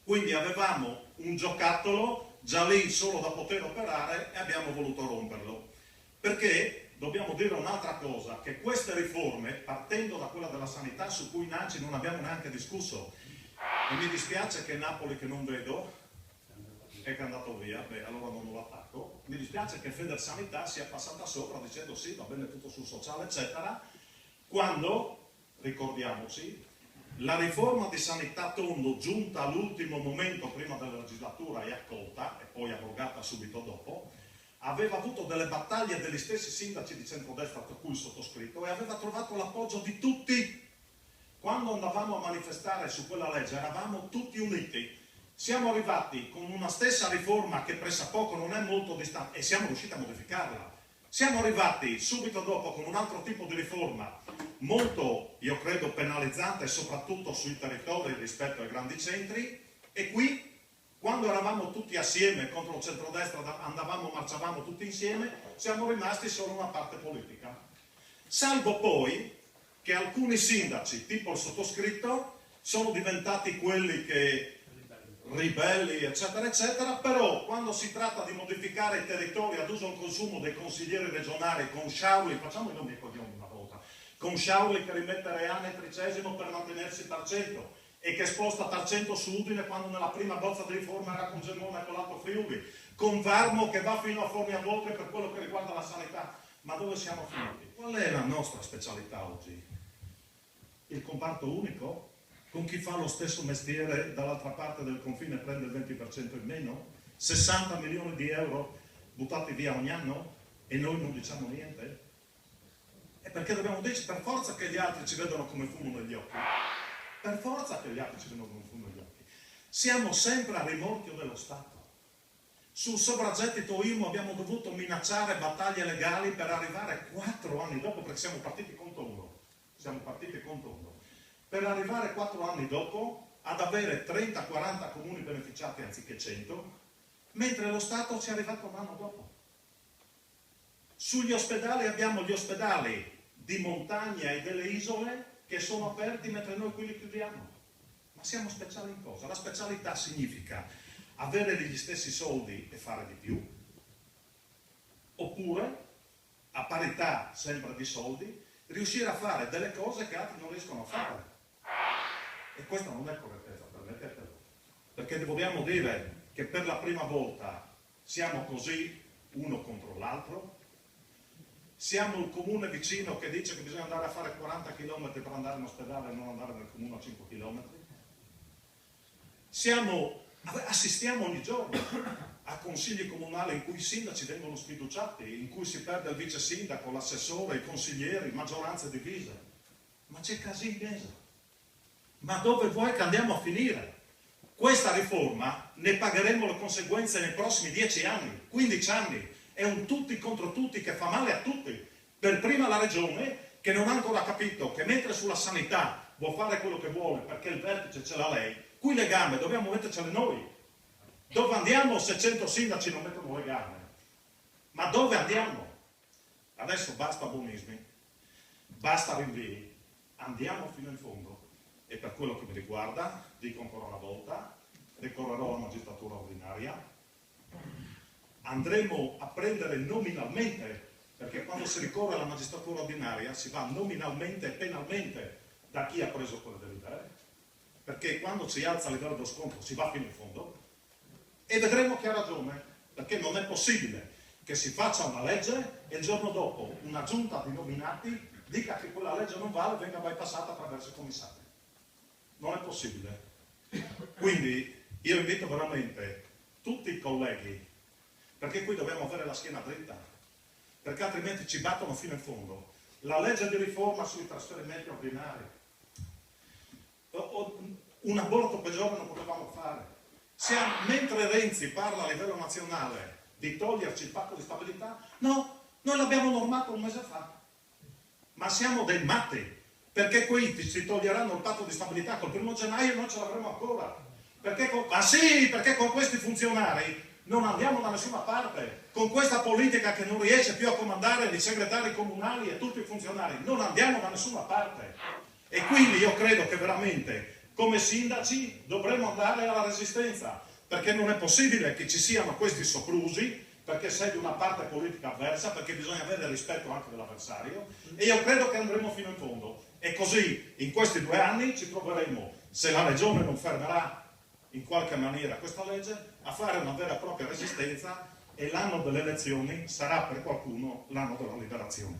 Quindi avevamo un giocattolo già lì solo da poter operare e abbiamo voluto romperlo. Perché dobbiamo dire un'altra cosa, che queste riforme, partendo da quella della sanità su cui Nanci non abbiamo neanche discusso, e mi dispiace che Napoli, che non vedo, è andato via, beh allora non lo attacco, mi dispiace che Federsanità sia passata sopra dicendo sì, va bene tutto sul sociale eccetera, quando, ricordiamoci, la riforma di sanità Tondo, giunta all'ultimo momento prima della legislatura e accolta, e poi abrogata subito dopo, aveva avuto delle battaglie degli stessi sindaci di centrodestra, per cui il sottoscritto, e aveva trovato l'appoggio di tutti. Quando andavamo a manifestare su quella legge eravamo tutti uniti. Siamo arrivati con una stessa riforma che pressappoco non è molto distante e siamo riusciti a modificarla. Siamo arrivati subito dopo con un altro tipo di riforma molto, io credo, penalizzante soprattutto sui territori rispetto ai grandi centri, e qui, quando eravamo tutti assieme contro il centrodestra, marciavamo tutti insieme, siamo rimasti solo una parte politica. Salvo poi che alcuni sindaci, tipo il sottoscritto, sono diventati quelli che ribelli eccetera eccetera, però quando si tratta di modificare i territori ad uso e consumo dei consiglieri regionali con Sciauli, facciamo i nomi e cognomi una volta, con Sciauli che rimette Reana e Tricesimo per mantenersi Tarcento e che sposta Tarcento su Udine quando nella prima bozza di riforma era con Gemona e con l'Alto Friuli, con Varmo che va fino a Forni a Volpe per quello che riguarda la sanità. Ma dove siamo finiti? Qual è la nostra specialità oggi? Il comparto unico? Con chi fa lo stesso mestiere dall'altra parte del confine prende il 20% in meno? 60 milioni di euro buttati via ogni anno e noi non diciamo niente? E perché dobbiamo dire per forza che gli altri ci vedono come fumo negli occhi? Per forza che gli altri ci vedono come fumo negli occhi. Siamo sempre a rimorchio dello Stato. Sul sovragettito IMU abbiamo dovuto minacciare battaglie legali per arrivare 4 anni dopo, perché siamo partiti conto uno. Per arrivare 4 anni dopo ad avere 30-40 comuni beneficiati anziché 100, mentre lo Stato ci è arrivato un anno dopo. Sugli ospedali abbiamo gli ospedali di montagna e delle isole che sono aperti mentre noi qui li chiudiamo. Ma siamo speciali in cosa? La specialità significa avere gli stessi soldi e fare di più, oppure, a parità sempre di soldi, riuscire a fare delle cose che altri non riescono a fare. E questa non è correttezza, permettetelo. Perché dobbiamo dire che per la prima volta siamo così uno contro l'altro, siamo il comune vicino che dice che bisogna andare a fare 40 km per andare in ospedale e non andare nel comune a 5 km. Assistiamo ogni giorno a consigli comunali in cui i sindaci vengono sfiduciati, in cui si perde il vice sindaco, l'assessore, i consiglieri, maggioranze divise. Ma c'è casino. Ma dove vuoi che andiamo a finire? Questa riforma ne pagheremo le conseguenze nei prossimi 10 anni, 15 anni. È un tutti contro tutti che fa male a tutti. Per prima la regione che non ha ancora capito che mentre sulla sanità vuol fare quello che vuole perché il vertice ce l'ha lei, qui le gambe dobbiamo mettercele noi. Dove andiamo se 100 sindaci non mettono le gambe? Ma dove andiamo? Adesso basta buonismi, basta rinvii, andiamo fino in fondo. E per quello che mi riguarda, dico ancora una volta, ricorrerò alla magistratura ordinaria, andremo a prendere nominalmente, perché quando si ricorre alla magistratura ordinaria si va nominalmente e penalmente da chi ha preso quelle delibere, perché quando si alza il livello dello scontro si va fino in fondo, e vedremo chi ha ragione, perché non è possibile che si faccia una legge e il giorno dopo una giunta di nominati dica che quella legge non vale e venga bypassata attraverso i commissari. Non è possibile. Quindi io invito veramente tutti i colleghi, perché qui dobbiamo avere la schiena dritta, perché altrimenti ci battono fino in fondo. La legge di riforma sui trasferimenti ordinari, un aborto peggiore non potevamo fare. Mentre Renzi parla a livello nazionale di toglierci il patto di stabilità, no, noi l'abbiamo normato un mese fa. Ma siamo dei matti, perché qui ci toglieranno il patto di stabilità col 1° gennaio e non ce l'avremo ancora. Perché con questi funzionari non andiamo da nessuna parte. Con questa politica che non riesce più a comandare i segretari comunali e tutti i funzionari, non andiamo da nessuna parte. E quindi io credo che veramente come sindaci dovremo andare alla resistenza, perché non è possibile che ci siano questi soprusi, perché sei di una parte politica avversa, perché bisogna avere rispetto anche dell'avversario, e io credo che andremo fino in fondo. E così in questi 2 anni ci troveremo, se la Regione non fermerà in qualche maniera questa legge, a fare una vera e propria resistenza, e l'anno delle elezioni sarà per qualcuno l'anno della liberazione.